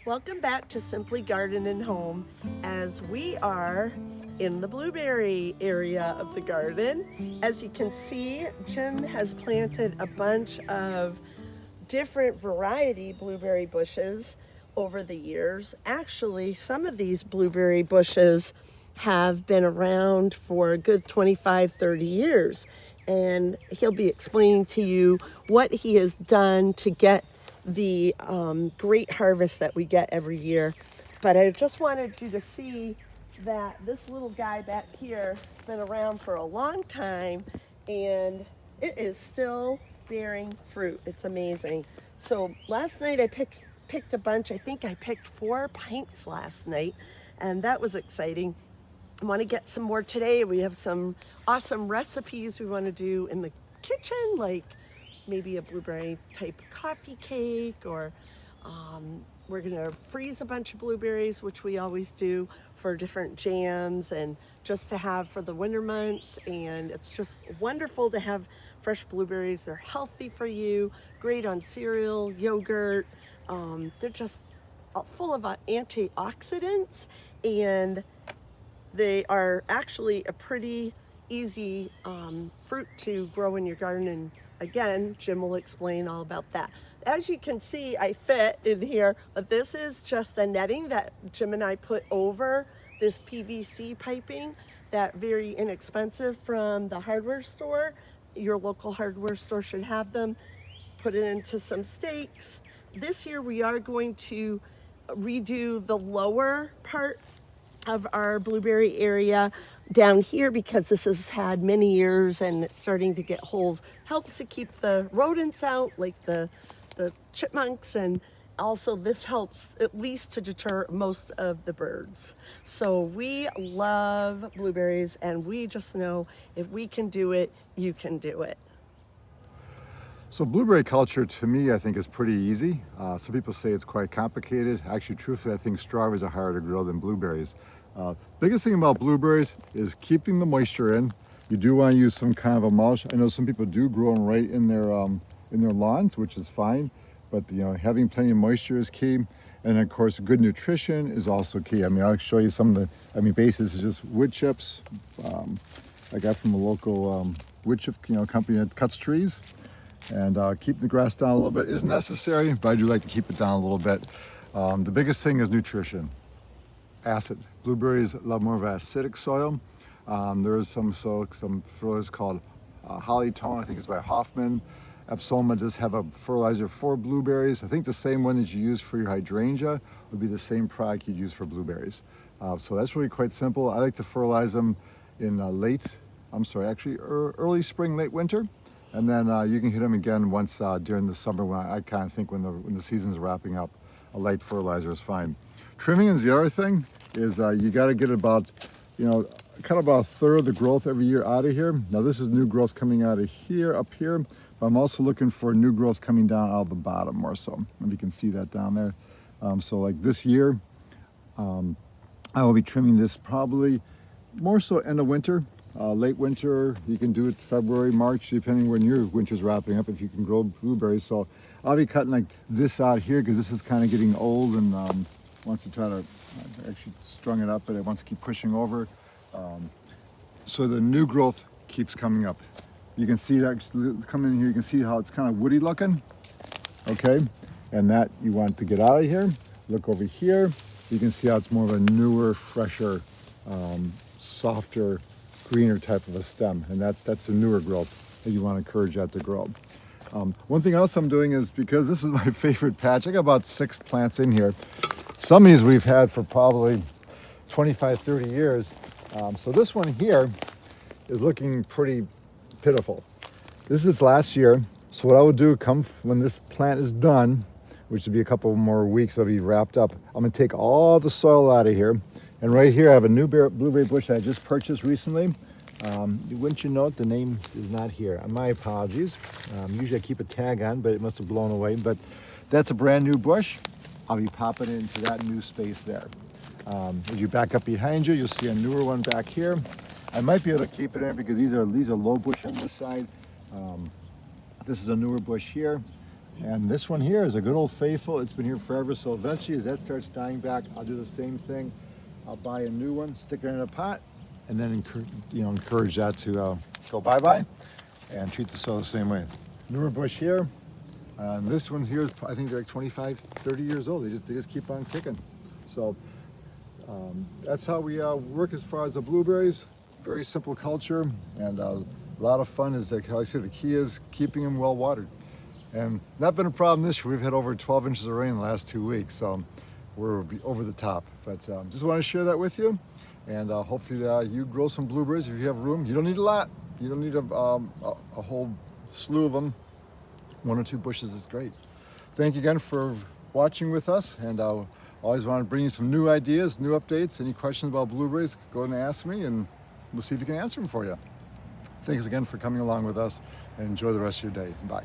Welcome back to Simply Garden and Home as we are in the blueberry area of the garden. As you can see, Jim has planted a bunch of different variety blueberry bushes over the years. Actually, some of these blueberry bushes have been around for a good 25, 30 years. And he'll be explaining to you what he has done to get the great harvest that we get every year. But I just wanted you to see that this little guy back here has been around for a long time and it is still bearing fruit. It's amazing. So last night I picked a bunch. I think I picked 4 pints last night, and that was exciting. I want to get some more today. We have some awesome recipes we want to do in the kitchen, like maybe a blueberry type coffee cake, or we're gonna freeze a bunch of blueberries, which we always do for different jams and just to have for the winter months. And it's just wonderful to have fresh blueberries. They're healthy for you, great on cereal, yogurt. They're just full of antioxidants, and they are actually a pretty easy fruit to grow in your garden. And again, Jim will explain all about that. As you can see, I fit in here, but this is just a netting that Jim and I put over this PVC piping, that very inexpensive from the hardware store. Your local hardware store should have them. Put it into some stakes. This year we are going to redo the lower part of our blueberry area down here because this has had many years and it's starting to get holes. Helps to keep the rodents out, like the chipmunks, and also this helps at least to deter most of the birds. So we love blueberries, and we just know if we can do it, you can do it. So blueberry culture to me, I think, is pretty easy. Some people say it's quite complicated. Actually, truthfully, I think strawberries are harder to grow than blueberries. Biggest thing about blueberries is keeping the moisture in. You do want to use some kind of a mulch. I know some people do grow them right in their lawns, which is fine. But having plenty of moisture is key. And of course, good nutrition is also key. I mean, I'll show you some of the, basis is just wood chips. I got from a local wood chip company that cuts trees. And keeping the grass down a little bit is necessary, but I do like to keep it down a little bit. The biggest thing is nutrition. Acid. Blueberries love more of an acidic soil. There is some fertilizer called Hollytone, I think it's by Hoffman. Epsoma does have a fertilizer for blueberries. I think the same one that you use for your hydrangea would be the same product you'd use for blueberries. So that's really quite simple. I like to fertilize them in early spring, late winter. And then you can hit them again once during the summer when I kind of think when the season's wrapping up. A light fertilizer is fine. Trimming is the other thing, is you got to get about, cut about a third of the growth every year out of here. Now this is new growth coming out of here, up here. But I'm also looking for new growth coming down out of the bottom more so. And you can see that down there. So like this year, I will be trimming this probably more so end of winter. Late winter, you can do it February, March, depending when your winter's wrapping up, if you can grow blueberries. So I'll be cutting like this out here because this is kind of getting old and wants to try to actually strung it up, but it wants to keep pushing over. So the new growth keeps coming up. You can see that coming in here, you can see how it's kind of woody looking, okay? And that you want to get out of here. Look over here, you can see how it's more of a newer, fresher, softer, greener type of a stem, and that's the newer growth that you want to encourage that to grow. One thing else I'm doing is, because this is my favorite patch, I got about 6 plants in here. Some of these we've had for probably 25, 30 years. So this one here is looking pretty pitiful. This is last year, so what I would do when this plant is done, which will be a couple more weeks, it'll be wrapped up, I'm going to take all the soil out of here. And right here, I have a new blueberry bush I just purchased recently. Wouldn't you note the name is not here? My apologies. Usually I keep a tag on, but it must have blown away. But that's a brand new bush. I'll be popping it into that new space there. As you back up behind you, you'll see a newer one back here. I might be able to keep it in because these are low bush on this side. This is a newer bush here. And this one here is a good old faithful. It's been here forever, so eventually as that starts dying back, I'll do the same thing. I'll buy a new one, stick it in a pot, and then encourage that to go bye-bye, and treat the soil the same way. Newer bush here. This one here is, I think they're like 25, 30 years old. They just keep on kicking. So that's how we work as far as the blueberries. Very simple culture, and a lot of fun. Is like how I say, the key is keeping them well watered. And not been a problem this year. We've had over 12 inches of rain in the last 2 weeks, so we're over the top. But just want to share that with you, and hopefully you grow some blueberries if you have room. You don't need a lot. You don't need a whole slew of them. 1 or 2 bushes is great. Thank you again for watching with us, and I always want to bring you some new ideas, new updates. Any questions about blueberries, go ahead and ask me, and we'll see if we can answer them for you. Thanks again for coming along with us, and enjoy the rest of your day. Bye.